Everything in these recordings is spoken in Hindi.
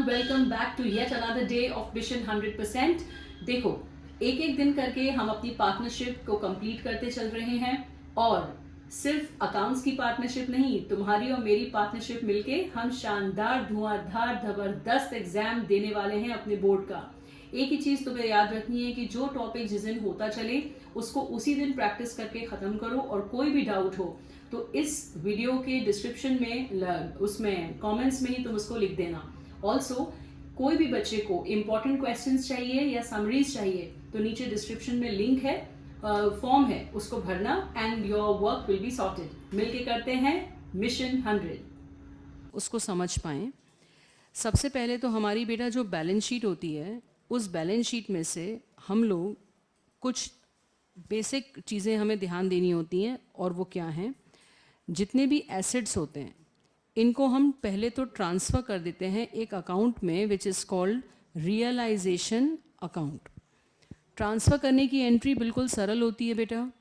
everyone, welcome back to yet another day of Mission 100%. देखो, एक एक दिन करके हम अपनी पार्टनरशिप को कंप्लीट करते चल रहे हैं और सिर्फ अकाउंट्स की पार्टनरशिप नहीं, तुम्हारी और मेरी पार्टनरशिप मिलके हम शानदार धुआंधार जबरदस्त एग्जाम देने वाले हैं अपने बोर्ड का। एक ही चीज तुम्हें याद रखनी है कि जो टॉपिक जिस दिन होता चले उसको उसी दिन प्रैक्टिस करके खत्म करो, और कोई भी डाउट हो तो इस वीडियो के डिस्क्रिप्शन में उसमें कमेंट्स में ही तुम उसको लिख देना। ऑल्सो कोई भी बच्चे को इंपॉर्टेंट क्वेश्चंस चाहिए या समरीज चाहिए तो नीचे डिस्क्रिप्शन में लिंक है, फॉर्म है, उसको भरना and your work will be sorted. मिलके करते हैं मिशन 100, उसको समझ पाएं। सबसे पहले तो हमारी बेटा जो बैलेंस शीट होती है, उस बैलेंस शीट में से हम लोग कुछ बेसिक चीज़ें हमें ध्यान देनी होती हैं, और वो क्या हैं। जितने भी एसेट्स होते हैं इनको हम पहले तो ट्रांसफ़र कर देते हैं एक अकाउंट में which is called realisation account. Transfer करने की एंट्री बिल्कुल सरल होती है बेटा।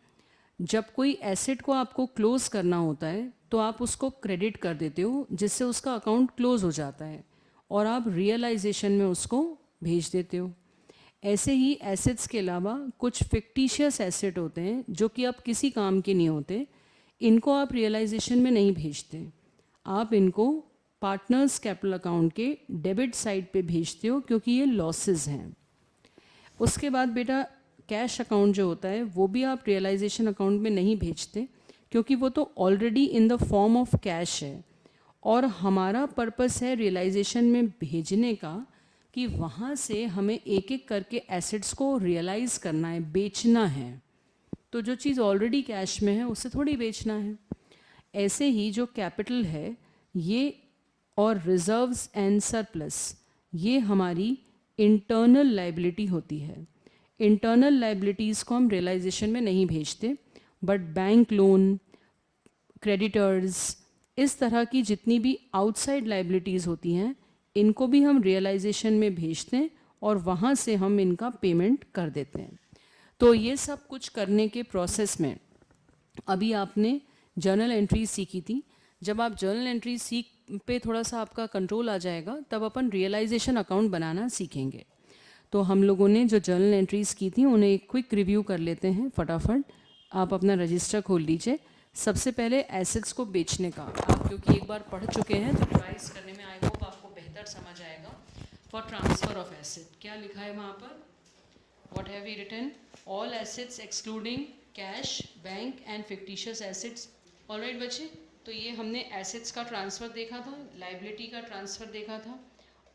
जब कोई एसेट को आपको क्लोज़ करना होता है तो आप उसको क्रेडिट कर देते हो, जिससे उसका अकाउंट क्लोज़ हो जाता है और आप रियलाइजेशन में उसको भेज देते हो। ऐसे ही एसेट्स के अलावा कुछ फिक्टिशियस एसेट होते हैं जो कि अब किसी काम के नहीं होते, इनको आप रियलाइजेशन में नहीं भेजते, आप इनको पार्टनर्स कैपिटल अकाउंट के डेबिट साइड पे भेजते हो क्योंकि ये लॉसेस हैं। उसके बाद बेटा कैश अकाउंट जो होता है वो भी आप रियलाइजेशन अकाउंट में नहीं भेजते, क्योंकि वो तो already in the form of cash है, और हमारा पर्पस है रियलाइजेशन में भेजने का कि वहाँ से हमें एक एक करके एसेट्स को रियलाइज़ करना है, बेचना है। तो जो चीज़ ऑलरेडी कैश में है उसे थोड़ी बेचना है। ऐसे ही जो कैपिटल है ये और रिजर्व्स एंड सरप्लस, ये हमारी इंटरनल लाइबिलिटी होती है। इंटरनल लाइबिलिटीज़ को हम रियलाइजेशन में नहीं भेजते, बट बैंक लोन, क्रेडिटर्स, इस तरह की जितनी भी आउटसाइड लाइबिलिटीज़ होती हैं इनको भी हम रियलाइजेशन में भेजते हैं और वहाँ से हम इनका पेमेंट कर देते हैं। तो ये सब कुछ करने के प्रोसेस में अभी आपने जर्नल एंट्रीज सीखी थी। जब आप जर्नल एंट्रीज सीख पे थोड़ा सा आपका कंट्रोल आ जाएगा तब अपन रियलाइजेशन अकाउंट बनाना सीखेंगे। तो हम लोगों ने जो जर्नल एंट्रीज की थी उन्हें एक क्विक रिव्यू कर लेते हैं फटाफट। आप अपना रजिस्टर खोल लीजिए। सबसे पहले एसेट्स को बेचने का आप क्योंकि एक बार पढ़ चुके हैं तो रिवाइज करने में आई होप आपको बेहतर समझ आएगा। फॉर ट्रांसफ़र ऑफ एसेट क्या लिखा है वहाँ पर, what have we written, all assets excluding cash, bank and fictitious assets. All right बच्चे, तो ये हमने एसेट्स का ट्रांसफ़र देखा था, लाइबिलिटी का ट्रांसफ़र देखा था।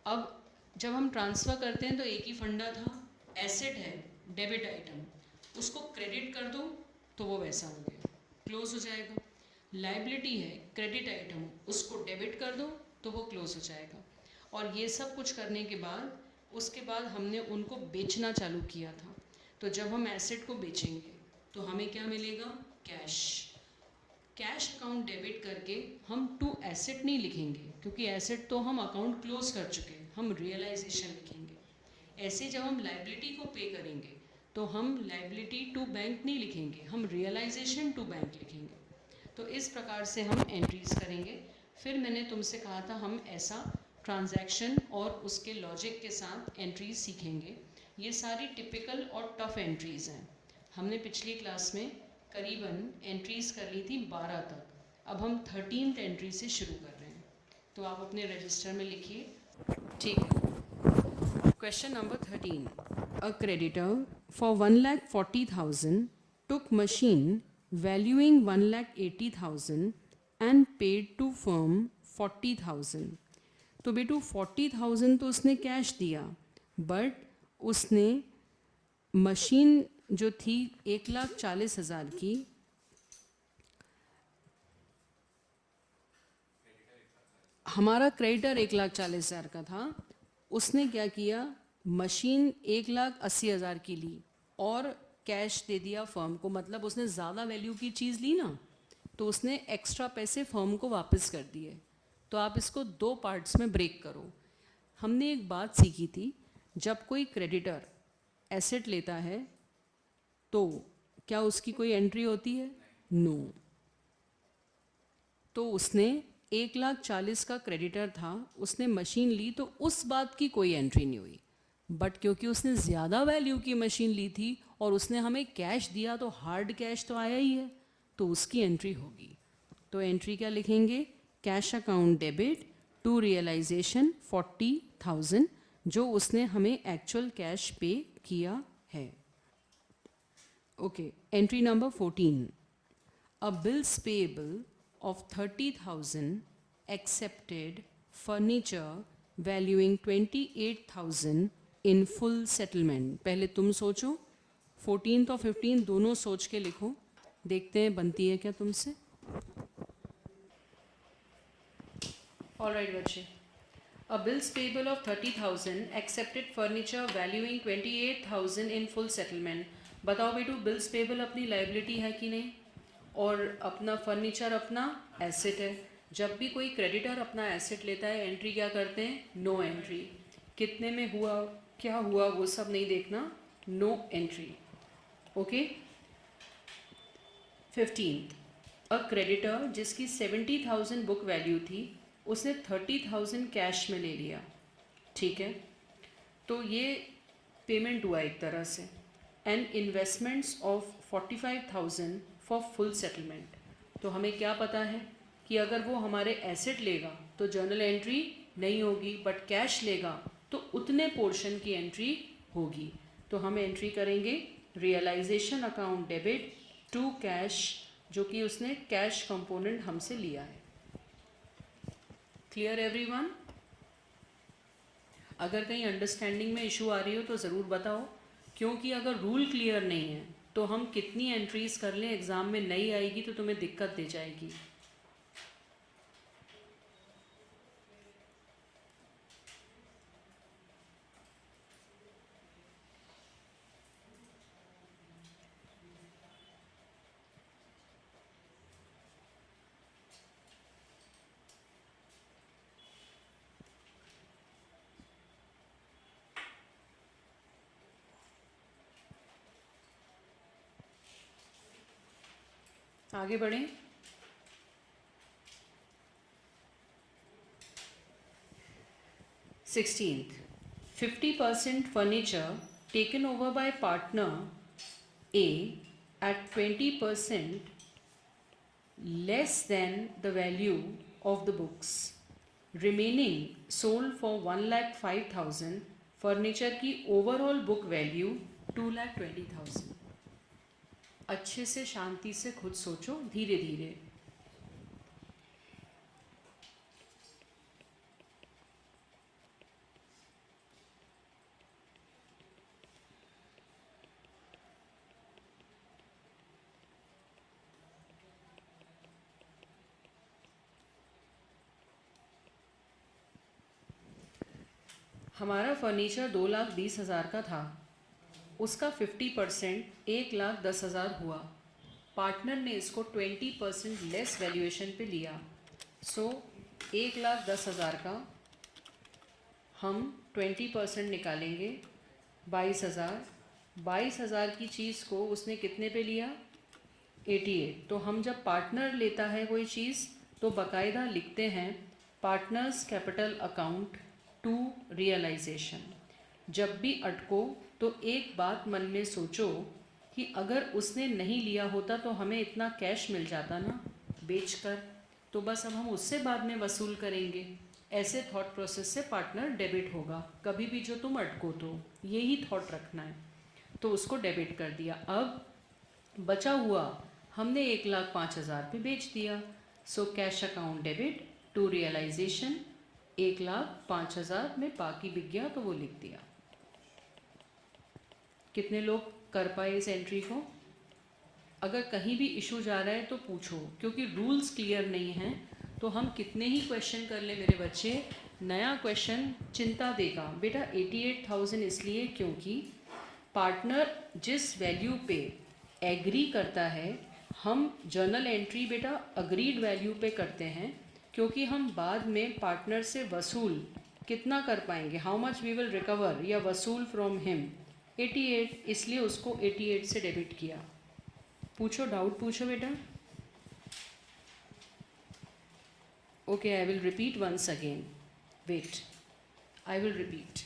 अब जब हम ट्रांसफ़र करते हैं तो एक ही फंडा था, एसेट है डेबिट आइटम, उसको क्रेडिट कर दो तो वो वैसा हो गया, क्लोज हो जाएगा। लाइबिलिटी है क्रेडिट आइटम, उसको डेबिट कर दो तो वो क्लोज हो जाएगा। और ये सब कुछ करने के बाद उसके बाद हमने उनको बेचना चालू किया था। तो जब हम एसेट को बेचेंगे तो हमें क्या मिलेगा, कैश। कैश अकाउंट डेबिट करके हम टू एसेट नहीं लिखेंगे क्योंकि एसेट तो हम अकाउंट क्लोज कर चुके हैं, हम रियलाइजेशन लिखेंगे। ऐसे जब हम लाइबिलिटी को पे करेंगे तो हम लाइबिलिटी टू बैंक नहीं लिखेंगे, हम रियलाइजेशन टू बैंक लिखेंगे। तो इस प्रकार से हम एंट्रीज करेंगे। फिर मैंने तुमसे कहा था हम ऐसा ट्रांजैक्शन और उसके लॉजिक के साथ एंट्रीज सीखेंगे। ये सारी टिपिकल और टफ एंट्रीज़ हैं। हमने पिछली क्लास में करीबन एंट्रीज़ कर ली थी 12 तक, अब हम 13th एंट्री से शुरू कर रहे हैं। तो आप अपने रजिस्टर में लिखिए, ठीक है। Question number 13, a creditor for 1,40,000 took machine valuing 1,80,000 and paid to firm 40,000। तो बेटू 40,000 तो उसने कैश दिया, बट उसने मशीन जो थी 1,40,000 की, हमारा क्रेडिटर 1,40,000 का था, उसने क्या किया, मशीन 1,80,000 की ली और कैश दे दिया फर्म को। मतलब उसने ज़्यादा वैल्यू की चीज़ ली ना, तो उसने एक्स्ट्रा पैसे फर्म को वापस कर दिए। तो आप इसको दो पार्ट्स में ब्रेक करो। हमने एक बात सीखी थी, जब कोई क्रेडिटर एसेट लेता है तो क्या उसकी कोई एंट्री होती है, नो। तो उसने 1,40,000 का क्रेडिटर था, उसने मशीन ली तो उस बात की कोई एंट्री नहीं हुई, बट क्योंकि उसने ज़्यादा वैल्यू की मशीन ली थी और उसने हमें कैश दिया तो हार्ड कैश तो आया ही है, तो उसकी एंट्री होगी। तो एंट्री क्या लिखेंगे? Cash account debit to realisation 40,000, जो उसने हमें एक्चुअल कैश पे किया है। Okay, entry number 14, a bills payable of 30,000 accepted furniture valuing 28,000 in full settlement। पहले तुम सोचो, 14 और 15 दोनों सोच के लिखो, देखते हैं बनती है क्या तुमसे। ऑलराइट बच्चे, a bills payable of 30,000 accepted furniture valuing 28,000 in full settlement। बताओ बेटू, बिल्स पेबल अपनी लाइबिलिटी है कि नहीं, और अपना फर्नीचर अपना एसेट है। जब भी कोई क्रेडिटर अपना एसेट लेता है, एंट्री क्या करते हैं? No entry. कितने में हुआ, क्या हुआ, वो सब नहीं देखना, no entry. Okay. 15th, uh creditor जिसकी 70,000 बुक वैल्यू थी, उसने 30,000 कैश में ले लिया, ठीक है, तो ये पेमेंट हुआ एक तरह से। And investments of 45,000 for full settlement. तो हमें क्या पता है कि अगर वो हमारे एसेट लेगा तो जर्नल एंट्री नहीं होगी, बट कैश लेगा तो उतने पोर्शन की एंट्री होगी। तो हम एंट्री करेंगे realisation account debit to cash, जो कि उसने कैश कंपोनेंट हमसे लिया है। Clear everyone? अगर कहीं अंडरस्टैंडिंग में इशू आ रही हो तो ज़रूर बताओ, क्योंकि अगर रूल क्लियर नहीं है तो हम कितनी एंट्रीज कर लें, एग्ज़ाम में नहीं आएगी तो तुम्हें दिक्कत दे जाएगी। आगे बढ़ें। 16th, 50% furniture taken over by partner A at 20% less than the value of the books, remaining sold for 1,05,000। Furniture की ओवरऑल बुक वैल्यू 2,20,000। अच्छे से शांति से खुद सोचो, धीरे धीरे। हमारा फर्नीचर 2,20,000 का था, उसका 50% 1,10,000 हुआ। पार्टनर ने इसको 20% लेस वैल्यूएशन पे लिया। सो 1,10,000 का हम 20% निकालेंगे, 22,000। 22,000 की चीज़ को उसने कितने पे लिया? 88। तो हम जब पार्टनर लेता है कोई चीज़ तो बाकायदा लिखते हैं partners capital account to realisation. जब भी अटको तो एक बात मन में सोचो कि अगर उसने नहीं लिया होता तो हमें इतना कैश मिल जाता ना बेचकर, तो बस अब हम उससे बाद में वसूल करेंगे। ऐसे थॉट प्रोसेस से पार्टनर डेबिट होगा। कभी भी जो तुम अटको तो यही थॉट रखना है। तो उसको डेबिट कर दिया। अब बचा हुआ हमने 1,05,000 पे बेच दिया। So cash account debit to realisation 1,05,000 में बाकी बिक गया तो वो लिख दिया। कितने लोग कर पाए इस एंट्री को? अगर कहीं भी इशू जा रहा है तो पूछो, क्योंकि रूल्स क्लियर नहीं हैं तो हम कितने ही क्वेश्चन कर ले मेरे बच्चे, नया क्वेश्चन चिंता देगा। बेटा 88,000 इसलिए क्योंकि पार्टनर जिस वैल्यू पे एग्री करता है, हम जर्नल एंट्री बेटा अग्रीड वैल्यू पे करते हैं, क्योंकि हम बाद में पार्टनर से वसूल कितना कर पाएंगे, how much we will recover या वसूल फ्रॉम हिम, 88, इसलिए उसको 88 से डेबिट किया। पूछो, डाउट पूछो बेटा। Okay, I will repeat once again. Wait, I will repeat.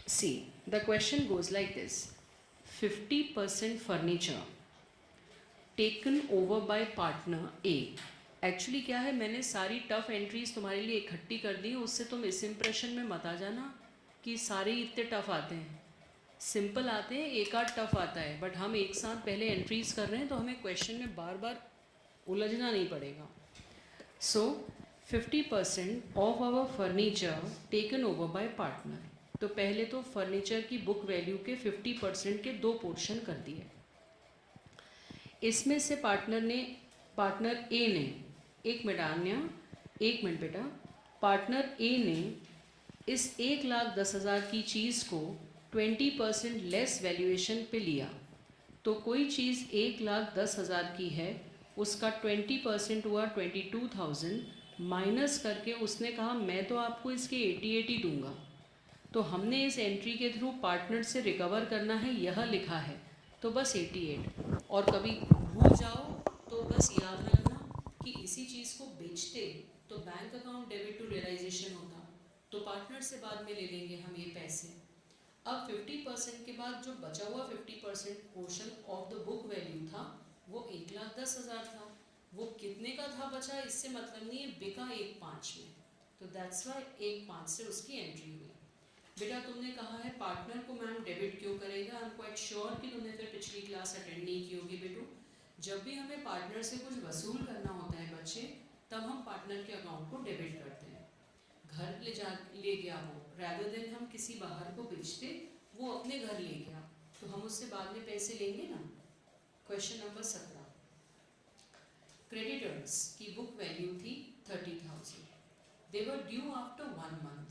See, the question goes like this: 50% furniture taken over by partner A. Actually क्या है, मैंने सारी टफ एंट्रीज तुम्हारे लिए इकट्ठी कर दी, उससे तुम इस इम्प्रेशन में मत आ जाना कि सारे इतने टफ आते हैं. सिंपल आते हैं, एक आध टफ आता है, बट हम एक साथ पहले एंट्रीज कर रहे हैं तो हमें क्वेश्चन में बार बार उलझना नहीं पड़ेगा. So 50% of our furniture taken over by partner. तो पहले तो फर्नीचर की बुक वैल्यू के 50% के 2 पोर्शन कर दिए. इसमें से पार्टनर ए ने, एक मिनट बेटा, पार्टनर ए ने इस 1,10,000 की चीज़ को 20% लेस वैल्यूएशन पे लिया. तो कोई चीज़ 1,10,000 की है, उसका 20% हुआ 22,000, माइनस करके उसने कहा मैं तो आपको इसके 80 दूंगा. तो हमने इस एंट्री के थ्रू पार्टनर से रिकवर करना है, यह लिखा है, तो बस 88. और कभी भूल जाओ तो बस याद रखना कि इसी चीज़ को बेचते तो bank account debit to realisation होता, तो पार्टनर से बाद में ले लेंगे हम ये पैसे. अब 50% के बाद जो बचा हुआ 50% portion of the book value था वो 1,10,000 था. वो कितने का था बचा इससे मतलब नहीं है, बिका 1,5 में, तो दैट्स वाई 1,5 से उसकी एंट्री हुई. बेटा तुमने कहा है पार्टनर को मैम डेबिट क्यों करेगा, आई एम क्वाइट श्योर कि तुमने फिर पिछली क्लास अटेंड नहीं की होगी. बेटू, जब भी हमें पार्टनर से कुछ वसूल करना होता है बच्चे, तब हम पार्टनर के अकाउंट को डेबिट करते हैं. घर ले गया वो, रैदर देन हम किसी बाहर को बेचते, वो अपने घर ले गया, तो हम उससे बाद में पैसे लेंगे ना. Question number 17. क्रेडिटर्स की बुक वैल्यू थी 30,000. दे वर ड्यू आफ्टर 1 मंथ.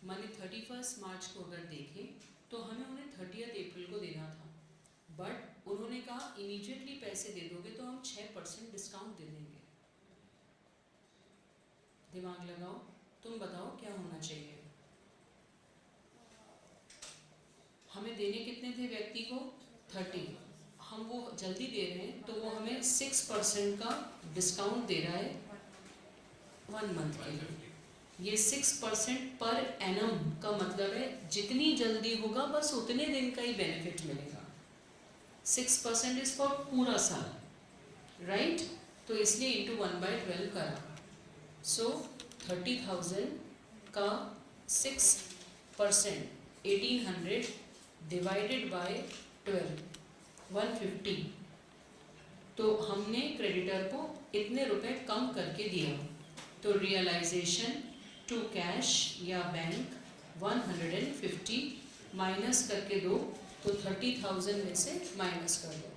माने 31 मार्च को अगर देखें तो हमें उन्हें 30 अप्रैल को देना था, बट उन्होंने कहा इमीडिएटली पैसे दे दोगे तो हम 6% डिस्काउंट दे देंगे. दिमाग लगाओ, तुम बताओ क्या होना चाहिए. हमें देने कितने थे व्यक्ति को? 30. हम वो जल्दी दे रहे हैं तो वो हमें 6% का डिस्काउंट दे रहा है 1 मंथ के लिए. ये 6% पर एनम का मतलब है जितनी जल्दी होगा बस उतने दिन का ही बेनिफिट मिलेगा. 6% इज फॉर पूरा साल, राइट? तो इसलिए इंटू 1/12 करा. सो 30,000 का 6% 1800 डिवाइडेड बाय 12 150. तो हमने क्रेडिटर को इतने रुपए कम करके दिया. तो रियलाइजेशन टू कैश या बैंक 150 माइनस करके दो, तो 30,000 में से माइनस कर दो.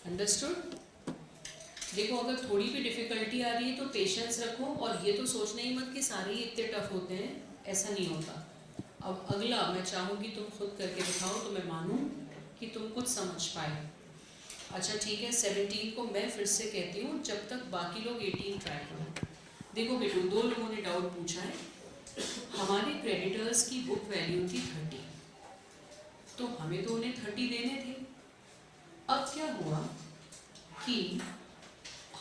अंडरस्टूड? देखो अगर थोड़ी भी डिफिकल्टी आ रही है तो पेशेंस रखो, और ये तो सोचना ही मत कि सारे ही इतने टफ होते हैं, ऐसा नहीं होता. अब अगला मैं चाहूँगी तुम खुद करके दिखाओ तो मैं मानूँ कि तुम कुछ समझ पाए. अच्छा ठीक है, 17 को मैं फिर से कहती हूँ जब तक बाकी लोग 18 ट्राई करो. देखो बेटू, 2 लोगों ने डाउट पूछा है. हमारे क्रेडिटर्स की बुक वैल्यू थी 30, तो हमें तो उन्हें 30 देने थे. अब क्या हुआ कि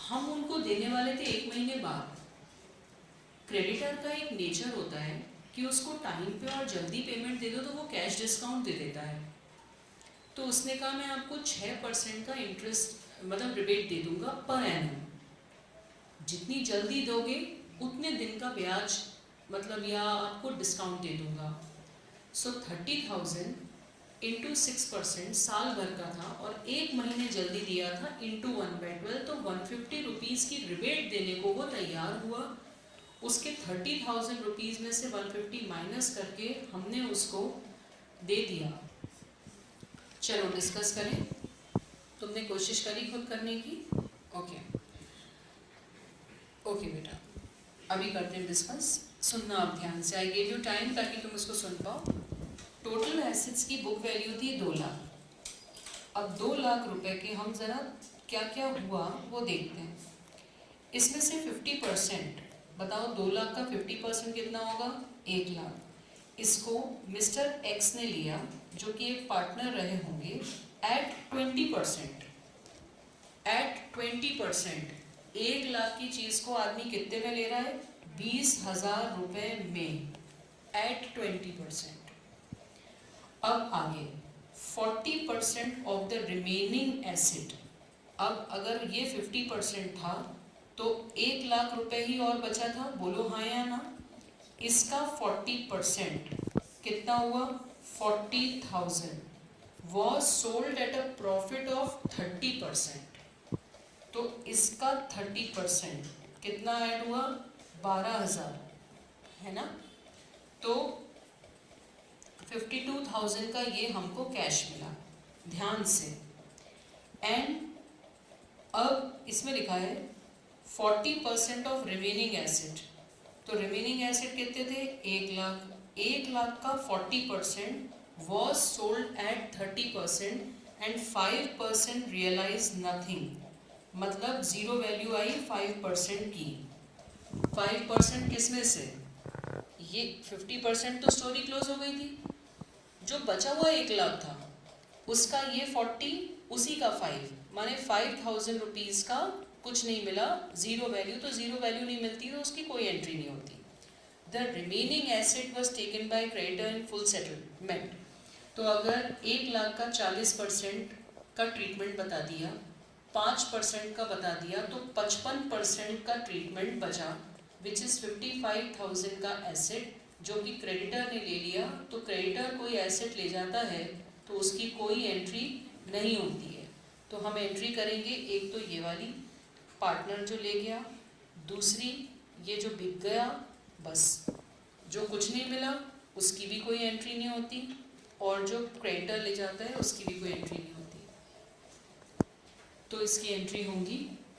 हम उनको देने वाले थे 1 महीने बाद. क्रेडिटर का एक नेचर होता है कि उसको टाइम पे और जल्दी पेमेंट दे दो तो वो कैश डिस्काउंट दे देता है. तो उसने कहा मैं आपको 6% का इंटरेस्ट मतलब रिबेट दे दूंगा पर एनम. जितनी जल्दी दोगे उतने दिन का ब्याज मतलब या आपको डिस्काउंट दे दूंगा. सो 30,000 इंटू 6% साल भर का था, और 1 महीने जल्दी दिया था इंटू 1/12, तो 150 रुपीज़ की रिबेट देने को वो तैयार हुआ. उसके 30,000 रुपीज़ में से 150 माइनस करके हमने उसको दे दिया. चलो डिस्कस करें. तुमने कोशिश करी खुद करने की? ओके ओके बेटा, अभी करते हैं डिस्कस. सुनना आप ध्यान से. आई गेव यू टाइम ताकि तुम उसको सुन पाओ. टोटल एसेट्स की बुक वैल्यू थी 2 लाख. अब 2 लाख रुपए के हम ज़रा क्या क्या हुआ वो देखते हैं. इसमें से 50% बताओ, 2 लाख का 50% कितना होगा? 1,00,000 इसको मिस्टर एक्स ने लिया जो कि एक पार्टनर रहे होंगे एट 20%। एट 20% 1,00,000 की चीज को आदमी कितने में ले रहा है? 20,000 रुपए में एट 20%। अब आगे 40% ऑफ द रिमेनिंग एसेट। अब अगर ये 50% था तो 1,00,000 रुपए ही और बचा था, बोलो हाँ या ना। इसका 40% कितना हुआ? 40,000 was sold at a profit of 30%। तो इसका 30% कितना ऐड हुआ? 12,000, है ना। तो 52,000 का ये हमको कैश मिला, ध्यान से। एंड अब इसमें लिखा है 40% ऑफ रिमेनिंग एसेट। तो रिमेनिंग एसेट कितने थे? 1,00,000। 1,00,000 का 40% was sold at 30% and 5% realise nothing, मतलब जीरो वैल्यू आई 5% की। 5% किसमें से? ये 50% तो स्टोरी क्लोज हो गई थी। जो बचा हुआ 1,00,000 था उसका ये 40, उसी का 5, माने 5,000 रुपीज का कुछ नहीं मिला, जीरो वैल्यू। तो जीरो वैल्यू नहीं मिलती तो उसकी कोई एंट्री नहीं होती। The remaining asset was taken by creditor in full settlement. तो अगर 1,00,000 का 40% का ट्रीटमेंट बता दिया, 5% का बता दिया, तो 55% का ट्रीटमेंट बचा, विच इज 55,000 का एसेट जो कि क्रेडिटर ने ले लिया। तो क्रेडिटर कोई एसेट ले जाता है तो उसकी कोई एंट्री नहीं होती है। तो हम एंट्री करेंगे, एक तो ये वाली पार्टनर जो ले गया, दूसरी ये जो बिक गया, बस जो कुछ नहीं मिला उसकी भी कोई एंट्री नहीं होती, और जो क्रेडिटर ले जाता है उसकी भी कोई एंट्री नहीं होती। तो इसकी एंट्री होंगी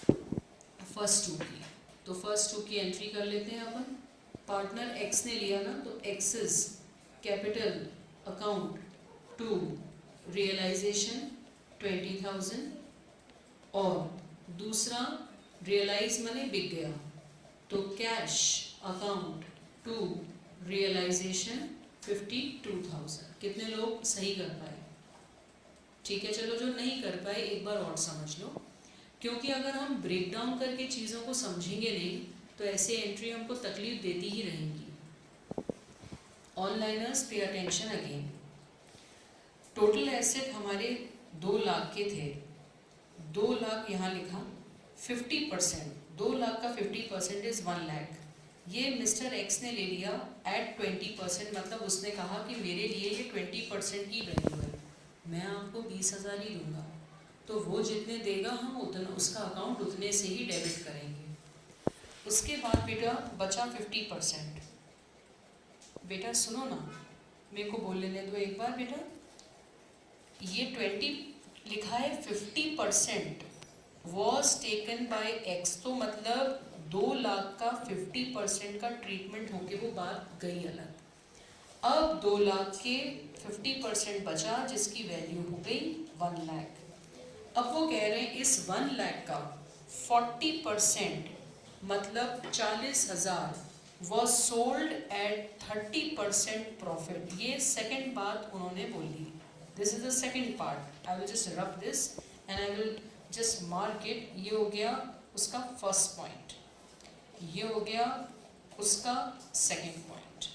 फर्स्ट 2 की। तो फर्स्ट 2 की एंट्री कर लेते हैं अपन। पार्टनर एक्स ने लिया ना, तो excess capital account to realisation 20,000, और दूसरा रियलाइज माने बिक गया, तो कैश अकाउंट टू रियलाइजेशन 52,000। कितने लोग सही कर पाए? ठीक है, चलो जो नहीं कर पाए एक बार और समझ लो, क्योंकि अगर हम ब्रेक डाउन करके चीज़ों को समझेंगे नहीं तो ऐसे एंट्री हमको तकलीफ देती ही रहेंगी। ऑनलाइनर्स pay attention again. Total asset हमारे 2,00,000 के थे। 2,00,000 यहाँ लिखा, 50%, 2,00,000 का 50% इज 1,00,000। ये मिस्टर एक्स ने ले लिया एट 20%, मतलब उसने कहा कि मेरे लिए ये 20% की वैल्यू है, मैं आपको 20,000 ही दूंगा। तो वो जितने देगा हम उतना, उसका अकाउंट उतने से ही डेबिट करेंगे। उसके बाद बेटा बचा 50%। बेटा सुनो ना, मेरे को बोल लेने दो एक बार बेटा। ये 20 लिखा है, 50% वॉज टेकन बाय एक्स, तो मतलब 2,00,000 का 50% का ट्रीटमेंट होके वो बात गई अलग। अब 2,00,000 के 50% बचा जिसकी वैल्यू हो गई 1,00,000। अब वो कह रहे हैं इस 1,00,000 का 40% मतलब 40,000 वॉज सोल्ड एट 30% प्रॉफिट। ये सेकेंड बात उन्होंने बोली। This is the second part. I will just rub this and I will just mark it. ये हो गया उसका फर्स्ट पॉइंट, ये हो गया उसका सेकेंड पॉइंट।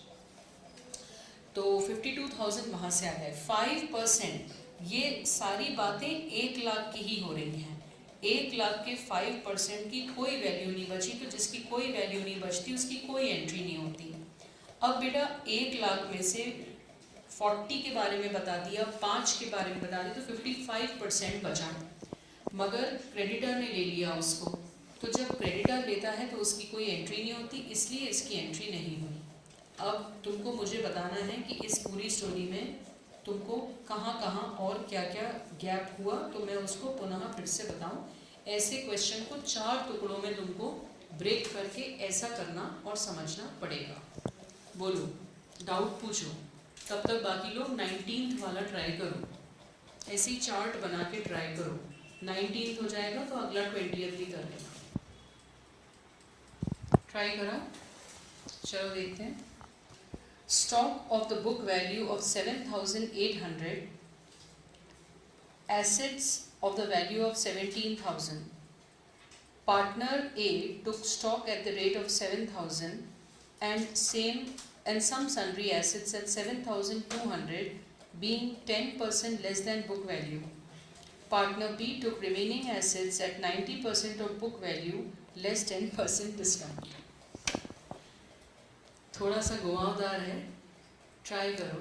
तो 52,000 वहाँ से आ गए। 5%, ये सारी बातें 1,00,000 की ही हो रही हैं। 1,00,000 के 5% की कोई वैल्यू नहीं बची, तो जिसकी कोई वैल्यू नहीं बचती उसकी कोई एंट्री नहीं होती। अब बेटा 1,00,000 में से 40 के बारे में बता दिया, 5 के बारे में बता दिया, तो 55% बचा, मगर क्रेडिटर ने ले लिया उसको। तो जब क्रेडिटर लेता है तो उसकी कोई एंट्री नहीं होती, इसलिए इसकी एंट्री नहीं हुई। अब तुमको मुझे बताना है कि इस पूरी स्टोरी में तुमको कहाँ कहाँ और क्या क्या गैप हुआ, तो मैं उसको पुनः फिर से बताऊं। ऐसे क्वेश्चन को 4 टुकड़ों में तुमको ब्रेक करके ऐसा करना और समझना पड़ेगा। बोलो, डाउट पूछो। तब तक बाकी लोग 19th वाला ट्राई करो, ऐसे ही चार्ट बना के ट्राई करो। 19th हो जाएगा तो अगला 20th भी कर लेना। ट्राई करा, चलो देखते हैं। stock of the book value of 7,800, assets of the value of 17,000. Partner A took stock at the rate of 7,000 and some sundry assets at 7,200, being 10% less than book value. Partner B took remaining assets at 90% of book value less 10% discount. थोड़ा सा घुमावदार है, ट्राई करो,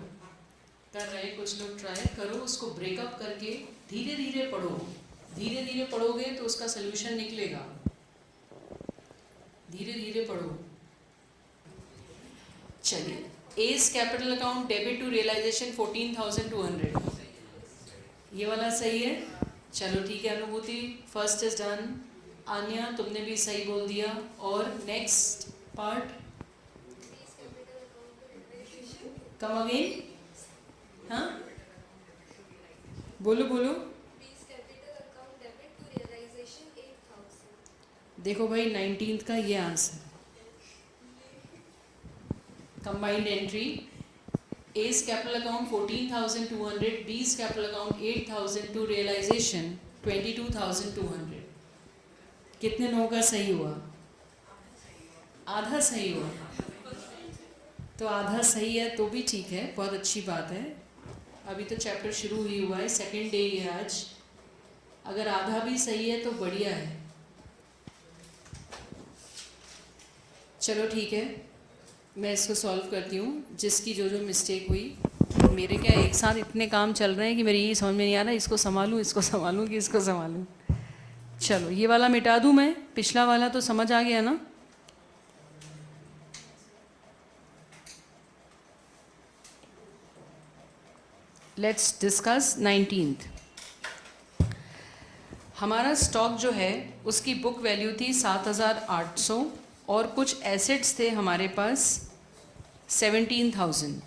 कर रहे कुछ लोग, ट्राई करो, उसको ब्रेकअप करके धीरे धीरे पढ़ो. धीरे धीरे पढ़ोगे तो उसका सोल्यूशन निकलेगा. धीरे धीरे पढ़ो. चलिए, A's capital account debit to realisation 14,200, ये वाला सही है. चलो ठीक है, अनुभूति फर्स्ट इज डन. आन्या तुमने भी सही बोल दिया. और नेक्स्ट पार्ट, कम अगेन. हाँ बोलो बोलो. देखो भाई 19th का ये answer. Combined entry, A's capital account 14,200, B's capital account 8,000 to realisation 22,200. कितने लोगों का सही हुआ? आधा सही हुआ. तो आधा सही है तो भी ठीक है, बहुत अच्छी बात है. अभी तो चैप्टर शुरू ही हुआ है, सेकेंड डे है आज. अगर आधा भी सही है तो बढ़िया है. चलो ठीक है, मैं इसको सॉल्व करती हूँ. जिसकी जो जो मिस्टेक हुई, मेरे क्या एक साथ इतने काम चल रहे हैं कि मेरी यही समझ में नहीं आ रहा इसको संभालूँ, इसको संभालूँ कि इसको संभालूँ. चलो ये वाला मिटा दूँ मैं, पिछला वाला तो समझ आ गया ना. Let's discuss 19th. हमारा स्टॉक जो है उसकी बुक वैल्यू थी 7,800 और कुछ एसेट्स थे हमारे पास 17,000.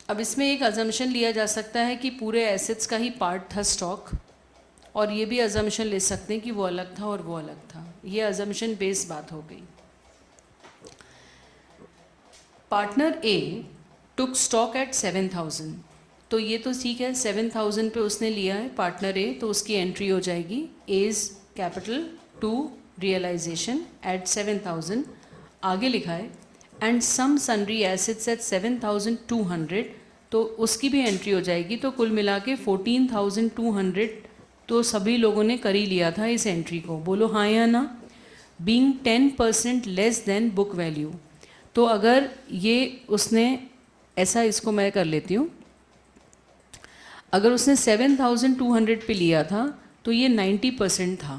अब इसमें एक अजम्पशन लिया जा सकता है कि पूरे एसेट्स का ही पार्ट था स्टॉक, और ये भी अजम्पशन ले सकते हैं कि वो अलग था और वो अलग था. ये अजम्पशन बेस्ड बात हो गई. Partner A took stock at 7,000, तो ये तो ठीक है, 7,000 पे उसने लिया है पार्टनर ए, तो उसकी एंट्री हो जाएगी A's capital to realisation at 7,000. आगे लिखा है and some sundry assets at 7,200, तो उसकी भी एंट्री हो जाएगी. तो कुल मिला के 14,200 तो सभी लोगों ने कर ही लिया था इस एंट्री को. बोलो हाँ या ना. Being 10% less than book value, तो अगर ये उसने ऐसा, इसको मैं कर लेती हूँ, अगर उसने 7,200 पे लिया था तो ये 90% था,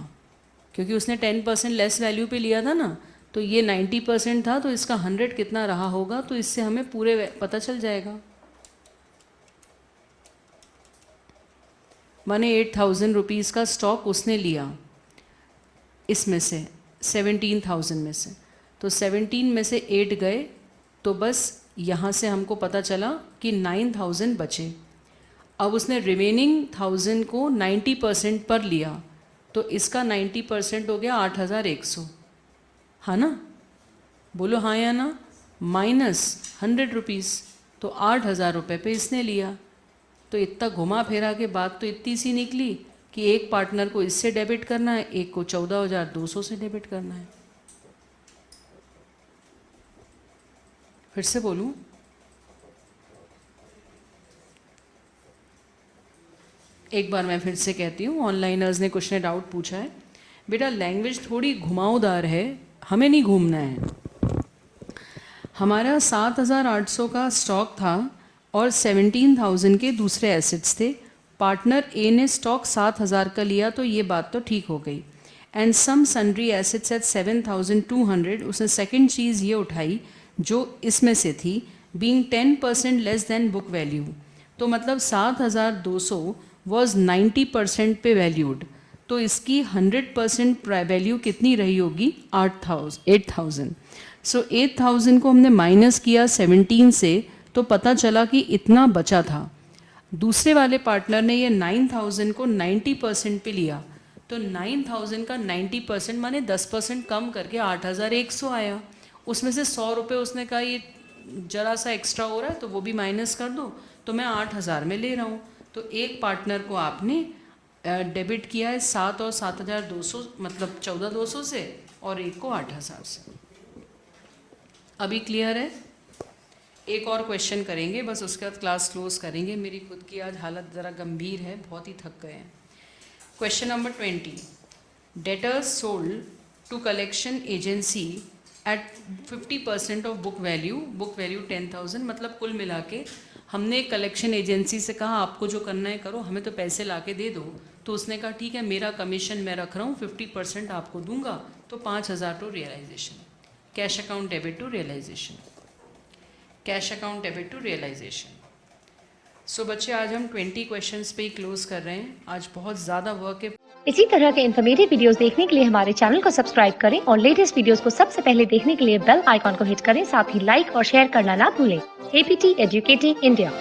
क्योंकि उसने 10% लेस वैल्यू पे लिया था ना, तो ये 90% था. तो इसका 100 कितना रहा होगा, तो इससे हमें पूरे पता चल जाएगा. माने 8,000 रुपीज़ का स्टॉक उसने लिया इसमें से 17,000 में से, तो 17 में से 8 गए, तो बस यहाँ से हमको पता चला कि 9,000 बचे. अब उसने रिमेनिंग 1,000 को 90% पर लिया, तो इसका 90% हो गया 8,100. हाँ ना, बोलो हाँ या ना. माइनस 100 रुपीज़, तो 8,000 रुपये पे इसने लिया. तो इतना घुमा फेरा के बात तो इतनी सी निकली कि एक पार्टनर को इससे डेबिट करना है, एक को 14,200 से डेबिट करना है. फिर से बोलूं, एक बार मैं फिर से कहती हूँ. ऑनलाइनर्स ने कुछ ने डाउट पूछा है. बेटा लैंग्वेज थोड़ी घुमावदार है, हमें नहीं घूमना है. हमारा 7,800 का स्टॉक था और 17,000 के दूसरे एसेट्स थे. पार्टनर ए ने स्टॉक 7,000 का लिया, तो ये बात तो ठीक हो गई. And some sundry assets at 7,200, उसने सेकंड चीज़ ये उठाई जो इसमें से थी, being 10% less than book value. तो मतलब 7,200 वॉज 90% पे वैल्यूड, तो इसकी 100% वैल्यू कितनी रही होगी? 8,000. सो 8,000 को हमने माइनस किया 17 से, तो पता चला कि इतना बचा था. दूसरे वाले पार्टनर ने ये 9,000 को 90% पे लिया, तो 9,000 का 90% माने 10% कम करके 8,100 आया। उसमें से 100 रुपये उसने कहा ये जरा सा एक्स्ट्रा हो रहा है तो वो भी माइनस कर दो, तो मैं 8,000 में ले रहा हूँ। तो एक पार्टनर को आपने डेबिट किया है 7 और 7,200 मतलब 14,200 से, और एक को 8,000 से। अभी क्लियर है? एक और क्वेश्चन करेंगे बस, उसके बाद क्लास क्लोज करेंगे। मेरी खुद की आज हालत ज़रा गंभीर है, बहुत ही थक गए हैं। Question number 20, debtors sold to collection agency at 50% of book value 10,000, मतलब कुल मिला के हमने कलेक्शन एजेंसी से कहा आपको जो करना है करो, हमें तो पैसे ला के दे दो। तो उसने कहा ठीक है मेरा कमीशन मैं रख रहा हूँ 50% आपको दूंगा, तो 5,000 to realisation. Cash account debit to realisation, cash account debit to realisation. So बच्चे आज हम 20 क्वेश्चंस पे ही क्लोज कर रहे हैं, आज बहुत ज़्यादा वर्क है। इसी तरह के इन्फॉर्मेटिव वीडियोस देखने के लिए हमारे चैनल को सब्सक्राइब करें और लेटेस्ट वीडियोस को सबसे पहले देखने के लिए बेल आइकॉन को हिट करें। साथ ही लाइक और शेयर करना ना भूलें। APT educating India.